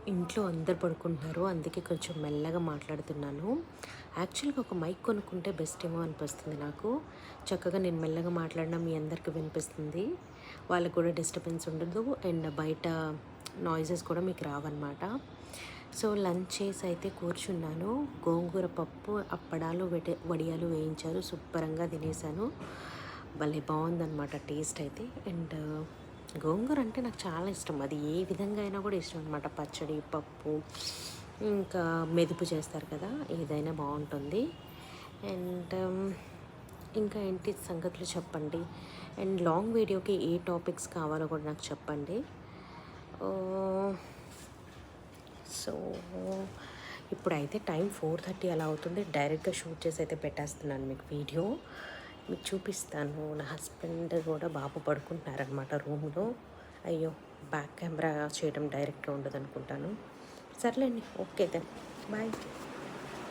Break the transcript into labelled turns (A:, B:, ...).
A: ఇంట్లో అందరు పడుకుంటున్నారు, అందుకే కొంచెం మెల్లగా మాట్లాడుతున్నాను. యాక్చువల్గా ఒక మైక్ కొనుక్కుంటే బెస్ట్ ఏమో అనిపిస్తుంది నాకు. చక్కగా నేను మెల్లగా మాట్లాడినా మీ అందరికి వినిపిస్తుంది, వాళ్ళకు కూడా డిస్టర్బెన్స్ ఉండదు, అండ్ బయట నాయిసెస్ కూడా మీకు రావన్నమాట. సో లంచ్ చేసి అయితే కూర్చున్నాను. గోంగూర పప్పు, అప్పడాలు, వడియాలు వేయించారు, శుభ్రంగా తినేసాను. భలే బాగుందన్నమాట టేస్ట్ అయితే. అండ్ గోంగూర అంటే నాకు చాలా ఇష్టం, అది ఏ విధంగా అయినా కూడా ఇష్టం అనమాట. పచ్చడి, పప్పు, ఇంకా మెదుపు చేస్తారు కదా, ఏదైనా బాగుంటుంది. అండ్ ఇంకా ఏంటి సంగతులు చెప్పండి. అండ్ లాంగ్ వీడియోకి ఏ టాపిక్స్ కావాలో కూడా నాకు చెప్పండి. సో ఇప్పుడైతే టైం 4:30 అలా అవుతుంది. డైరెక్ట్గా షూట్ చేసి అయితే పెట్టేస్తున్నాను మీకు వీడియో. మీకు చూపిస్తాను. నా హస్బెండ్ కూడా బాబు పడుకుంటున్నారనమాట రూమ్లో. అయ్యో, బ్యాక్ కెమెరా చేయడం డైరెక్ట్గా ఉండదు అనుకుంటాను. సర్లేండి, ఓకే దెన్ బాయ్.